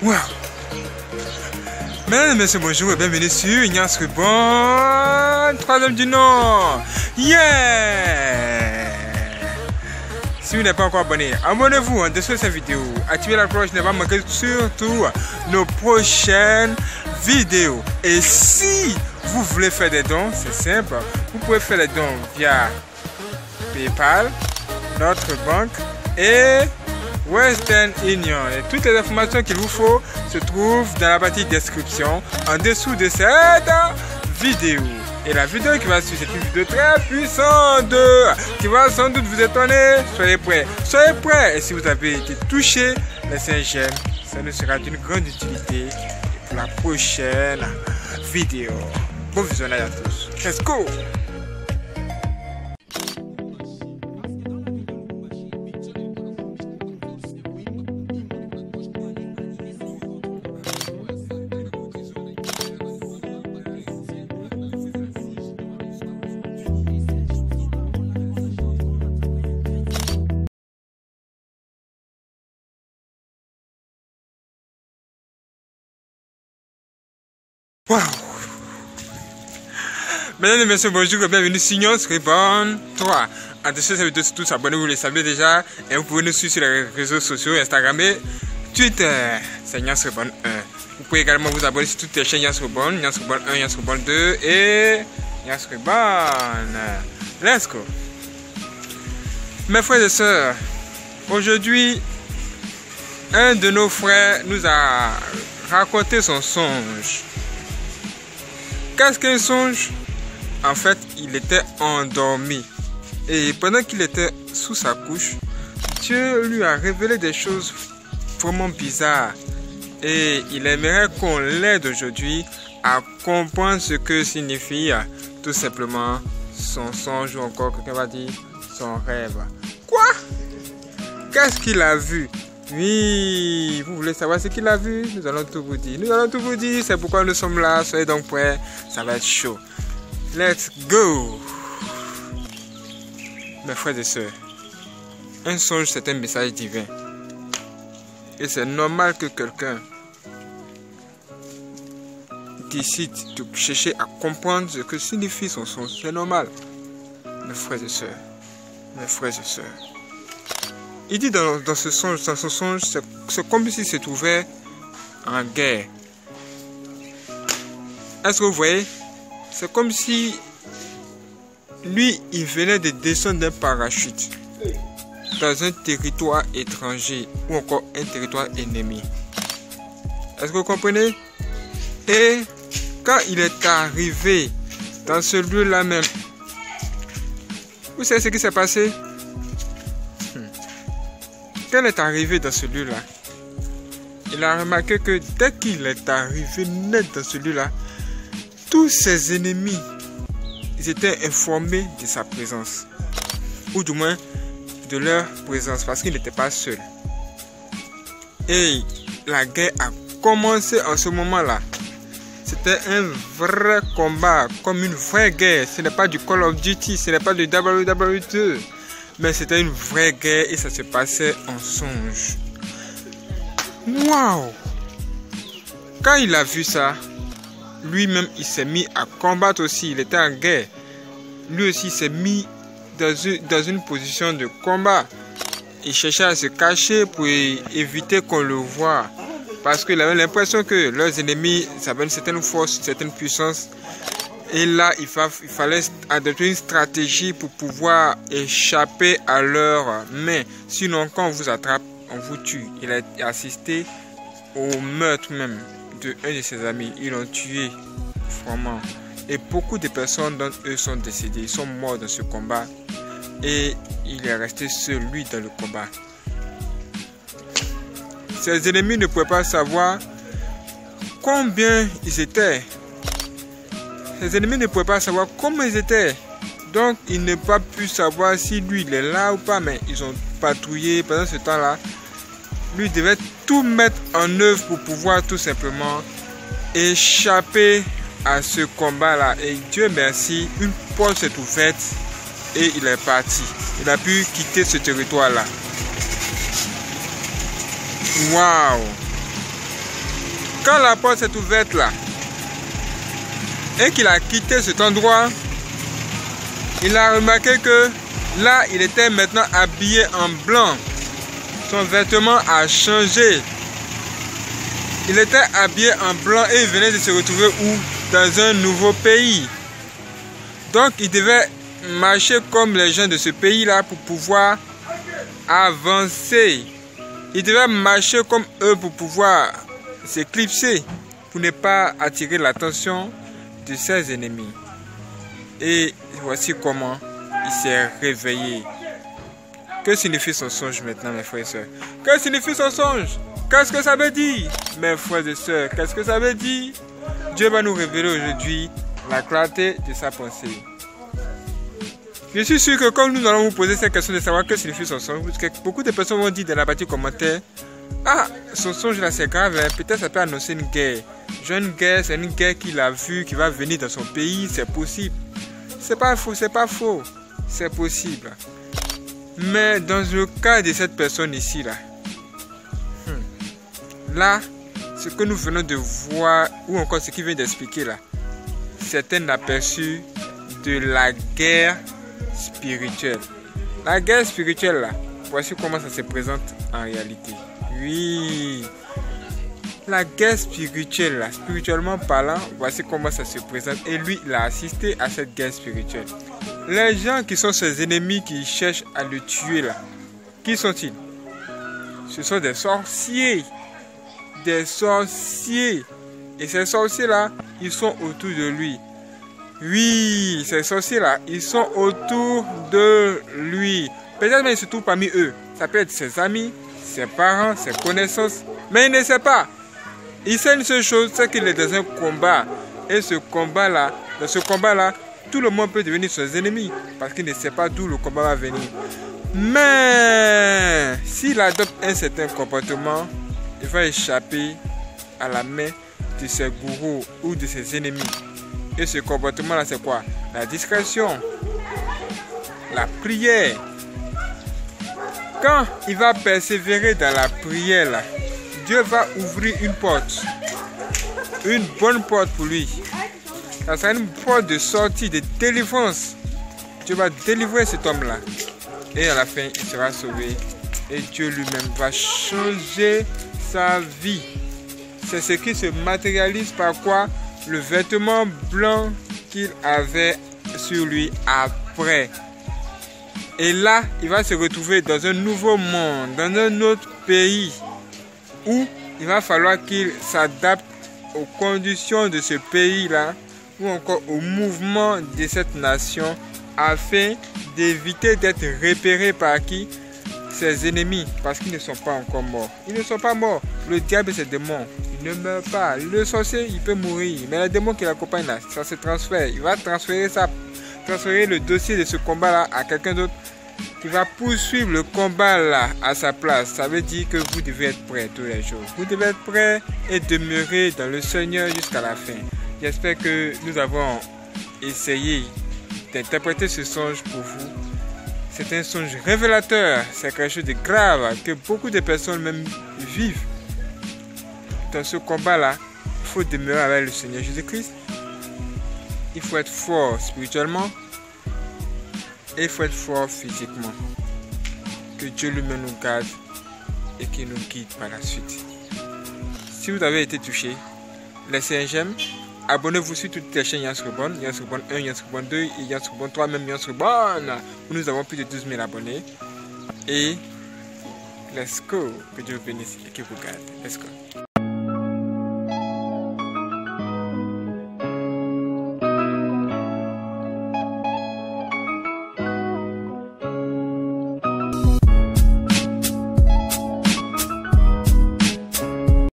Wow. Mesdames et messieurs, bonjour et bienvenue sur Ignace Rubon, troisième du nom. Yeah! Si vous n'êtes pas encore abonné, abonnez-vous en dessous de cette vidéo. Activez la cloche, ne pas manquer surtout nos prochaines vidéos. Et si vous voulez faire des dons, c'est simple. Vous pouvez faire des dons via PayPal, notre banque et Western Union. Et toutes les informations qu'il vous faut se trouvent dans la partie description en dessous de cette vidéo. Et la vidéo qui va suivre, c'est une vidéo très puissante qui va sans doute vous étonner. Soyez prêts. Soyez prêts. Et si vous avez été touché, laissez un j'aime. Ça nous sera d'une grande utilité pour la prochaine vidéo. Bon visionnage à tous. Let's go! Wow! Mesdames et messieurs, bonjour et bienvenue sur Ignace Rubon 3. En dessous de cette vidéo, tous abonnez-vous, vous les savez déjà. Et vous pouvez nous suivre sur les réseaux sociaux, Instagram et Twitter. C'est Ignace Rubon 1. Vous pouvez également vous abonner sur toutes les chaînes Ignace Rubon 1, Ignace Rubon 2 et Ignace Rubon. Let's go! Mes frères et sœurs, aujourd'hui, un de nos frères nous a raconté son songe. Qu'est-ce qu'un songe? En fait, il était endormi. Et pendant qu'il était sous sa couche, Dieu lui a révélé des choses vraiment bizarres. Et il aimerait qu'on l'aide aujourd'hui à comprendre ce que signifie tout simplement son songe ou encore, quelqu'un va dire, son rêve. Quoi? Qu'est-ce qu'il a vu? Oui, vous voulez savoir ce qu'il a vu? Nous allons tout vous dire. Nous allons tout vous dire. C'est pourquoi nous sommes là. Soyez donc prêts. Ça va être chaud. Let's go. Mes frères et sœurs, un songe, c'est un message divin. Et c'est normal que quelqu'un décide de chercher à comprendre ce que signifie son songe. C'est normal. Mes frères et sœurs, mes frères et sœurs. Il dit dans ce songe, c'est comme s'il se trouvait en guerre. Est-ce que vous voyez? C'est comme si lui, il venait de descendre d'un parachute dans un territoire étranger ou encore un territoire ennemi. Est-ce que vous comprenez? Et quand il est arrivé dans ce lieu-là même, vous savez ce qui s'est passé? Quand il est arrivé dans ce lieu-là, il a remarqué que dès qu'il est arrivé net dans ce lieu-là, tous ses ennemis, ils étaient informés de sa présence. Ou du moins, de leur présence, parce qu'il n'était pas seul. Et la guerre a commencé en ce moment-là. C'était un vrai combat, comme une vraie guerre. Ce n'est pas du Call of Duty, ce n'est pas du WWE2. Mais c'était une vraie guerre et ça se passait en songe. Waouh! Quand il a vu ça, lui-même il s'est mis à combattre aussi. Il était en guerre. Lui aussi il s'est mis dans une position de combat. Il cherchait à se cacher pour éviter qu'on le voie. Parce qu'il avait l'impression que leurs ennemis avaient une certaine force, une certaine puissance. Et là, il fallait adopter une stratégie pour pouvoir échapper à leurs mains. Sinon, quand on vous attrape, on vous tue. Il a assisté au meurtre même de un de ses amis. Ils l'ont tué, vraiment. Et beaucoup de personnes d'entre eux sont décédées. Ils sont morts dans ce combat. Et il est resté seul, lui, dans le combat. Ses ennemis ne pouvaient pas savoir combien ils étaient. Ses ennemis ne pouvaient pas savoir comment ils étaient. Donc, ils n'ont pas pu savoir si lui, il est là ou pas. Mais ils ont patrouillé pendant ce temps-là. Lui devait tout mettre en œuvre pour pouvoir tout simplement échapper à ce combat-là. Et Dieu merci, une porte s'est ouverte et il est parti. Il a pu quitter ce territoire-là. Waouh! quand la porte s'est ouverte là, et qu'il a quitté cet endroit, il a remarqué que là, il était maintenant habillé en blanc. Son vêtement a changé. Il était habillé en blanc et il venait de se retrouver où? Dans un nouveau pays. Donc, il devait marcher comme les gens de ce pays-là pour pouvoir avancer. Il devait marcher comme eux pour pouvoir s'éclipser, pour ne pas attirer l'attention de ses ennemis. Et voici comment il s'est réveillé. Que signifie son songe maintenant, mes frères et sœurs? Que signifie son songe? Qu'est-ce que ça veut dire, mes frères et sœurs? Qu'est-ce que ça veut dire? Dieu va nous révéler aujourd'hui la clarté de sa pensée. Je suis sûr que quand nous allons vous poser cette question de savoir que signifie son songe, beaucoup de personnes vont dire dans la partie commentaire: ah, son songe là c'est grave, hein? Peut-être ça peut annoncer une guerre. Une guerre, c'est une guerre qu'il a vue, qui va venir dans son pays, c'est possible. C'est pas faux, c'est pas faux. C'est possible. Mais dans le cas de cette personne ici là, là, ce que nous venons de voir, ou encore ce qu'il vient d'expliquer là, c'est un aperçu de la guerre spirituelle. La guerre spirituelle là, voici comment ça se présente en réalité. Oui, la guerre spirituelle là, spirituellement parlant, voici comment ça se présente. Et lui, il a assisté à cette guerre spirituelle. Les gens qui sont ses ennemis, qui cherchent à le tuer là, qui sont-ils? Ce sont des sorciers. Des sorciers. Et ces sorciers là, ils sont autour de lui. Oui, ces sorciers là, ils sont autour de lui. Peut-être même il se trouve parmi eux. Ça peut être ses amis, ses parents, ses connaissances. Mais il ne sait pas. Il sait une seule chose, c'est qu'il est dans un combat. Et ce combat là, dans ce combat là, tout le monde peut devenir ses ennemis. Parce qu'il ne sait pas d'où le combat va venir. Mais s'il adopte un certain comportement, il va échapper à la main de ses gourous ou de ses ennemis. Et ce comportement-là, c'est quoi? La discrétion, la prière. Quand il va persévérer dans la prière, là, Dieu va ouvrir une porte. Une bonne porte pour lui. Ça sera une porte de sortie, de délivrance. Dieu va délivrer cet homme-là. Et à la fin, il sera sauvé. Et Dieu lui-même va changer sa vie. C'est ce qui se matérialise par quoi? Le vêtement blanc qu'il avait sur lui après. Et là, il va se retrouver dans un nouveau monde, dans un autre pays, où il va falloir qu'il s'adapte aux conditions de ce pays-là, ou encore au mouvement de cette nation, afin d'éviter d'être repéré par qui? Ses ennemis, parce qu'ils ne sont pas encore morts. Ils ne sont pas morts. Le diable et ses démons, il ne meurt pas. Le sorcier, il peut mourir. Mais les démons qui l'accompagnent là, ça se transfère. Il va transférer le dossier de ce combat-là à quelqu'un d'autre qui va poursuivre le combat là à sa place. Ça veut dire que vous devez être prêts tous les jours. Vous devez être prêts et demeurer dans le Seigneur jusqu'à la fin. J'espère que nous avons essayé d'interpréter ce songe pour vous. C'est un songe révélateur, c'est quelque chose de grave que beaucoup de personnes même vivent. Dans ce combat-là, il faut demeurer avec le Seigneur Jésus-Christ. Il faut être fort spirituellement et il faut être fort physiquement. Que Dieu lui-même nous garde et qu'il nous guide par la suite. Si vous avez été touché, laissez un j'aime. Abonnez-vous sur toutes les chaînes Yansrubon, Yansrubon 1, Yansrubon 2 et Yansrubon 3, même Yansrubon, où nous avons plus de 12 000 abonnés. Et let's go, que Dieu vous bénisse et qu'il vous garde. Let's go.